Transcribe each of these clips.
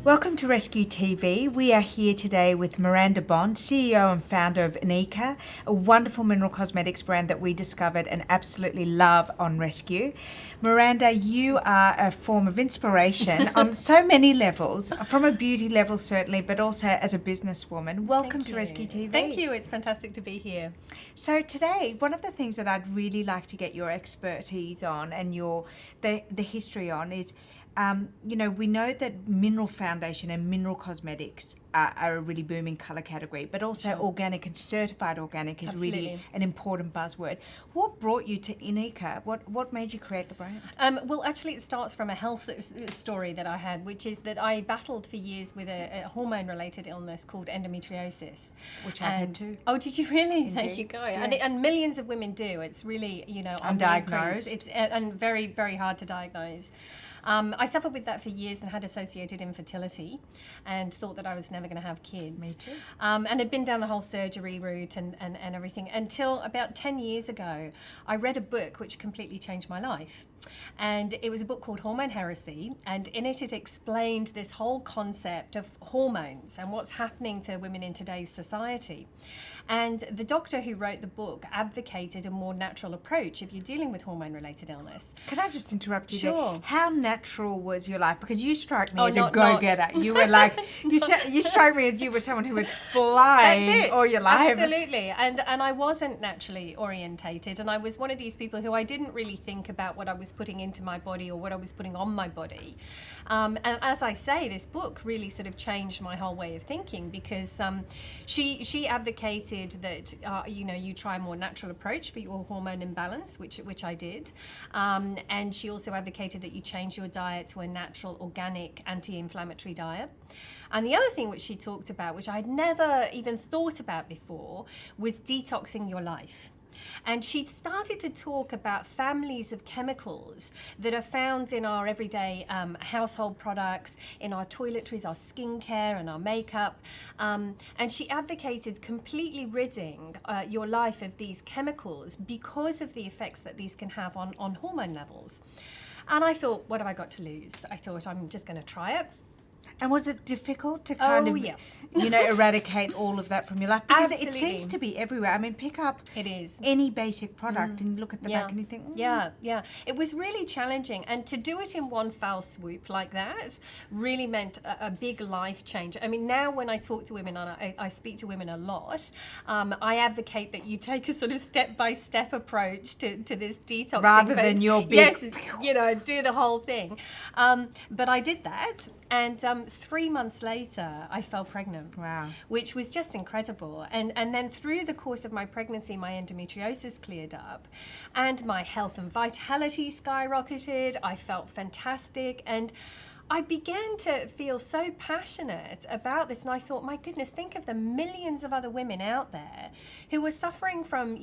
Welcome to Rescue TV. We are here today with Miranda Bond, CEO and founder of Inika, a wonderful mineral cosmetics brand that we discovered and absolutely love on Rescue. Miranda, you are a form of inspiration on so many levels, from a beauty level certainly, but also as a businesswoman. Welcome to Rescue TV. Thank you. It's fantastic to be here. So today, one of the things that I'd really like to get your expertise on and the history on is, we know that mineral foundation and mineral cosmetics are a really booming colour category, but also organic and certified organic is really an important buzzword. What brought you to Inika? What made you create the brand? Well, actually, it starts from a health story that I had, which is that I battled for years with a hormone-related illness called endometriosis. Which I had too. Oh, did you really? Indeed. There you go. Yeah. And millions of women do. It's really, undiagnosed. It's and very, very hard to diagnose. I suffered with that for years and had associated infertility and thought that I was never going to have kids. Me too. And had been down the whole surgery route and everything until about 10 years ago, I read a book which completely changed my life. And it was a book called Hormone Heresy, and in it explained this whole concept of hormones and what's happening to women in today's society. And the doctor who wrote the book advocated a more natural approach if you're dealing with hormone-related illness. Can I just interrupt you Sure. there? How natural was your life? Because you strike me as a not- go-getter. You were like, you strike me as you were someone who was flying That's it. all your life. Absolutely. And I wasn't naturally orientated, and I was one of these people who I didn't really think about what I was putting into my body or what I was putting on my body. And as I say, this book really sort of changed my whole way of thinking, because she advocated that you try a more natural approach for your hormone imbalance, which I did, and she also advocated that you change your diet to a natural, organic, anti-inflammatory diet. And the other thing which she talked about, which I'd never even thought about before, was detoxing your life. And she started to talk about families of chemicals that are found in our everyday household products, in our toiletries, our skincare and our makeup. And she advocated completely ridding your life of these chemicals because of the effects that these can have on hormone levels. And I thought, what have I got to lose? I thought, I'm just going to try it. And was it difficult to kind of, yes. eradicate all of that from your life? Because Absolutely. it seems to be everywhere. I mean, pick up any basic product and look at the back and you think, Yeah. It was really challenging. And to do it in one foul swoop like that really meant a big life change. I mean, now when I talk to women, and I speak to women a lot, I advocate that you take a sort of step-by-step approach to this detoxing. Rather than your big... Yes, do the whole thing. But I did that. And 3 months later, I fell pregnant. Wow. Which was just incredible. And then through the course of my pregnancy, my endometriosis cleared up and my health and vitality skyrocketed. I felt fantastic. And I began to feel so passionate about this, and I thought, my goodness, think of the millions of other women out there who are suffering from,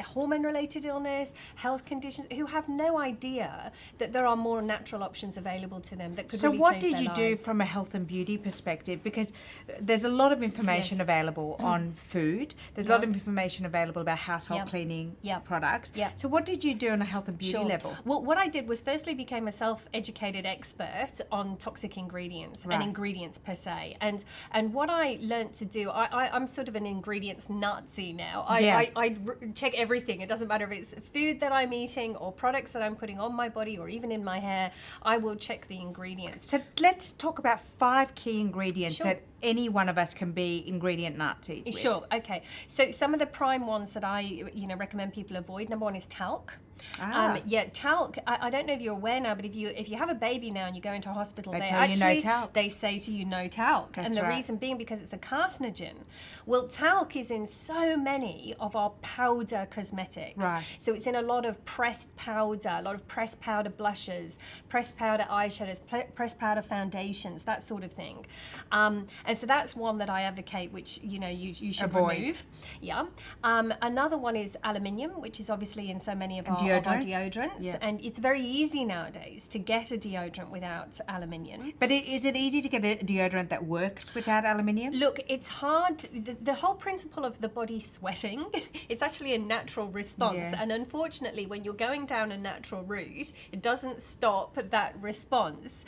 hormone-related illness, health conditions, who have no idea that there are more natural options available to them that could really change their lives. So what did you do from a health and beauty perspective? Because there's a lot of information available on food. There's a lot of information available about household cleaning products. So what did you do on a health and beauty level? Well, what I did was firstly became a self-educated expert on toxic ingredients and ingredients per se. And what I learned to do, I'm sort of an ingredients Nazi now. I check everything. It doesn't matter if it's food that I'm eating or products that I'm putting on my body or even in my hair. I will check the ingredients. So let's talk about 5 key ingredients that any one of us can be ingredient Nazis with. Sure, okay. So some of the prime ones that I recommend people avoid. Number 1 is talc. Talc. I don't know if you're aware now, but if you have a baby now and you go into a hospital, they say to you no talc. That's and the reason being because it's a carcinogen. Well, talc is in so many of our powder cosmetics. Right. So it's in a lot of pressed powder, a lot of pressed powder blushes, pressed powder eyeshadows, pressed powder foundations, that sort of thing. And And so that's one that I advocate, which, you know, you should Avoid. remove. Yeah. Another one is aluminium, which is obviously in so many of our deodorants. Yeah. And it's very easy nowadays to get a deodorant without aluminium. But is it easy to get a deodorant that works without aluminium? Look, it's hard. The whole principle of the body sweating, it's actually a natural response. Yes. And unfortunately, when you're going down a natural route, it doesn't stop that response.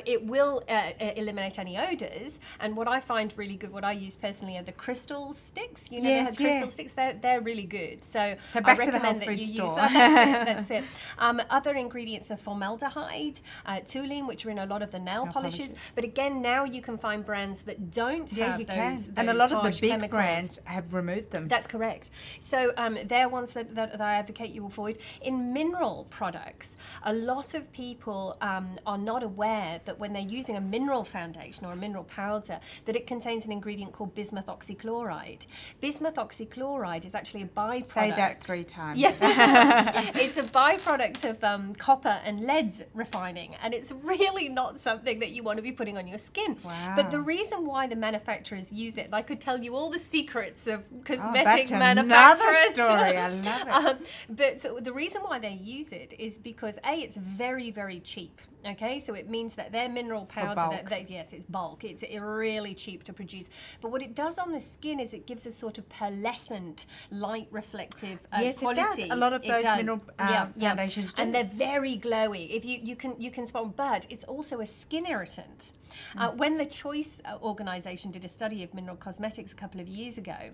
It will eliminate any odors. And what I find really good, what I use personally, are the crystal sticks. You know, Yes, the crystal sticks, they're really good. So back I to the recommend health that food you store. use that. That's it. Other ingredients are formaldehyde, toluene, which are in a lot of the nail polishes. But again, now you can find brands that don't have you those can. And a lot of the harsh big chemicals. brands have removed them. That's correct. So they're ones that I advocate you avoid. In mineral products, a lot of people are not aware that when they're using a mineral foundation or a mineral powder, that it contains an ingredient called bismuth oxychloride. Bismuth oxychloride is actually a byproduct. Say that 3 times. Yeah. It's a byproduct of copper and lead refining, and it's really not something that you want to be putting on your skin. Wow. But the reason why the manufacturers use it, and I could tell you all the secrets of cosmetic that's manufacturers. another story. I love it. But so the reason why they use it is because it's very, very cheap. Okay, so it means that their mineral powder, bulk. yes, it's bulk. It's really cheap to produce. But what it does on the skin is it gives a sort of pearlescent, light reflective Yes, quality. it does. A lot of It those does. mineral foundations do. And they're very glowy. If you can spot, but it's also a skin irritant. When the Choice organization did a study of mineral cosmetics a couple of years ago,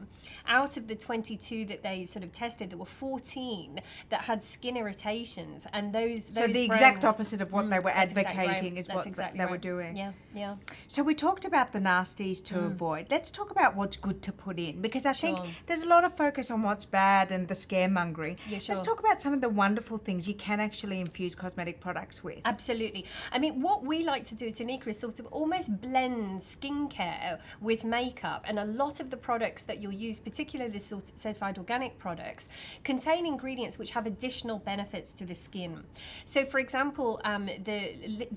out of the 22 that they sort of tested, there were 14 that had skin irritations, and those So the brands, exact opposite of what they were that's exactly advocating right. is That's what exactly they were right. doing. Yeah. So we talked about the nasties to avoid. Let's talk about what's good to put in, because I think Sure. there's a lot of focus on what's bad and the scaremongering. Yeah, sure. Let's talk about some of the wonderful things you can actually infuse cosmetic products with. Absolutely. I mean, what we like to do at Inika is sort of almost blend skincare with makeup, and a lot of the products that you'll use, particularly the sort of certified organic products, contain ingredients which have additional benefits to the skin. So, for example, the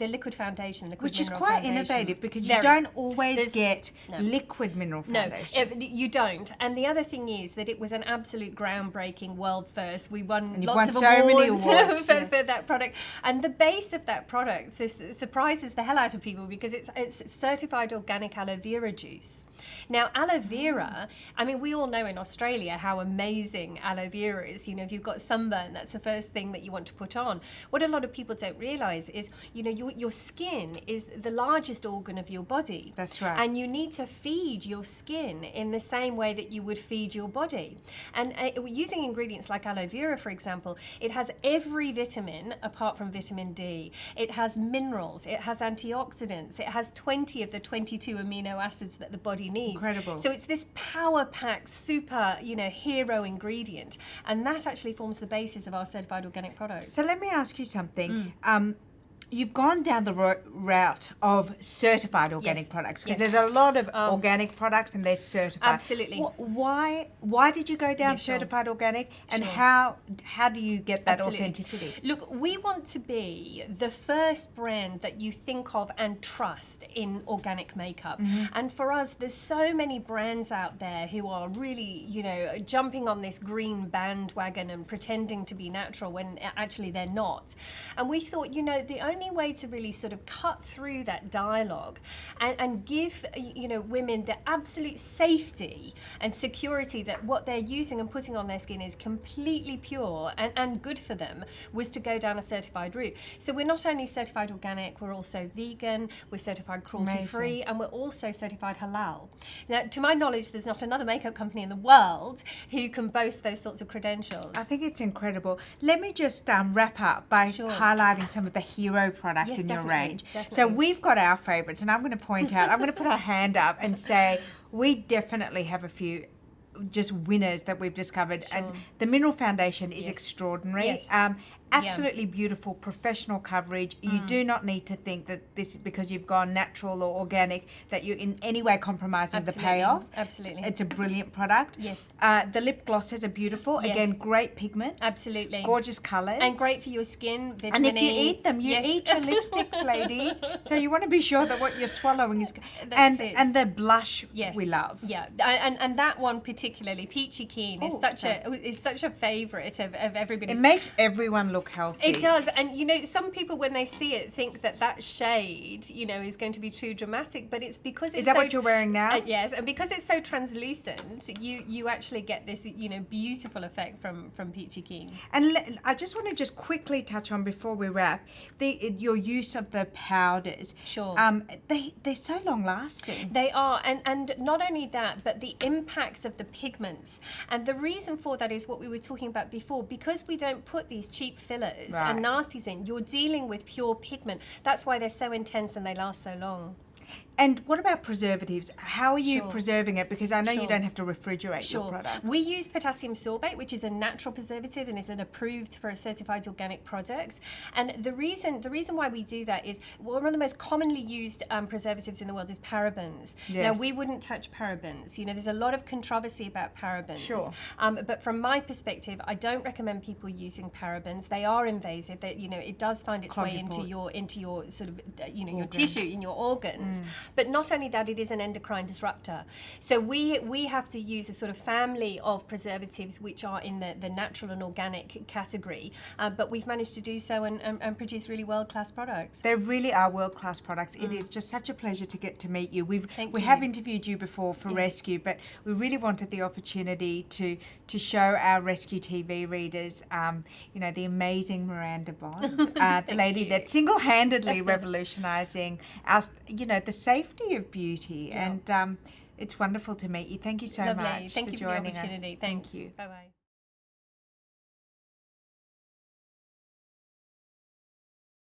liquid foundation, Which is mineral quite foundation, innovative, because you very. don't always There's- get no. liquid mineral No, foundation. you don't. And the other thing is that it was an absolute groundbreaking world first. We won And you've lots won of so many awards awards, for that product. And the base of that product surprises the hell out of people, because it's certified organic aloe vera juice. Now, aloe vera, I mean, we all know in Australia how amazing aloe vera is. You know, if you've got sunburn, that's the first thing that you want to put on. What a lot of people don't realise is, you know, your skin is the largest organ of your body. That's right. And you need to feed your skin in the same way that you would feed your body. And using ingredients like aloe vera, for example, it has every vitamin apart from vitamin D. It has minerals, it has antioxidants, it has 20 of the 22 amino acids that the body needs. Incredible. So it's this power-packed, super, you know, hero ingredient. And that actually forms the basis of our certified organic products. So let me ask you something. You've gone down the route of certified organic Yes. products, because Yes. there's a lot of organic products and they're certified. Absolutely. Why did you go down Yeah, sure. certified organic, and Sure. how do you get that Absolutely. authenticity? Look, we want to be the first brand that you think of and trust in organic makeup. And for us, there's so many brands out there who are really, you know, jumping on this green bandwagon and pretending to be natural when actually they're not. And we thought, you know, the only way to really sort of cut through that dialogue and give, you know, women the absolute safety and security that what they're using and putting on their skin is completely pure and good for them, was to go down a certified route. So we're not only certified organic, we're also vegan, we're certified cruelty-free, and we're also certified halal. Now, to my knowledge, there's not another makeup company in the world who can boast those sorts of credentials. I think it's incredible. Let me just wrap up by Sure. highlighting some of the hero products Yes, in your definitely, range. definitely. So we've got our favourites, and I'm going to point out, I'm going to put our hand up and say we definitely have a few just winners that we've discovered. Sure. And the mineral foundation is Yes. extraordinary. Yes. absolutely beautiful professional coverage. You do not need to think that this is because you've gone natural or organic that you're in any way compromising the payoff. Absolutely. It's a brilliant product. Yes. The lip glosses are beautiful. Yes. Again, great pigment. Absolutely. Gorgeous colours. And great for your skin, And vitamin if you E. eat them, you Yes. eat your lipsticks, ladies. So you want to be sure that what you're swallowing is... That's it. And the blush Yes. we love. Yeah, and that one particularly, Peachy Keen, is such a favourite of everybody's. It makes everyone look healthy. It does, and you know, some people when they see it think that shade, you know, is going to be too dramatic, but it's because it's Is that what you're wearing now? Yes, and because it's so translucent, you actually get this, you know, beautiful effect from Peachy Keen. And I just want to quickly touch on before we wrap your use of the powders. Sure. They're so long lasting. They are, and not only that, but the impacts of the pigments. And the reason for that is what we were talking about before. Because we don't put these cheap fillers and nasties in, you're dealing with pure pigment. That's why they're so intense and they last so long. And what about preservatives? How are you Sure. preserving it? Because I know you Sure. don't have to refrigerate your Sure. products. We use potassium sorbate, which is a natural preservative and is an approved for a certified organic product. And the reason why we do that is one of the most commonly used preservatives in the world is parabens. Yes. Now, we wouldn't touch parabens. You know, there's a lot of controversy about parabens. Sure. But from my perspective, I don't recommend people using parabens. They are invasive. That, you know, it does find its way into your sort of you know, your tissue in your organs. But not only that, it is an endocrine disruptor. So we have to use a sort of family of preservatives which are in the natural and organic category. But we've managed to do so and produce really world-class products. They really are world-class products. It is just such a pleasure to get to meet you. We you. have interviewed you before for RESCU, but we really wanted the opportunity to show our RESCU TV readers, you know, the amazing Miranda Bond, the lady that's single-handedly revolutionising our, you know, the safety of beauty. And it's wonderful to meet you. Thank you so Lovely. much Thank for you for the joining us. opportunity. Thanks. Thank you. Bye-bye.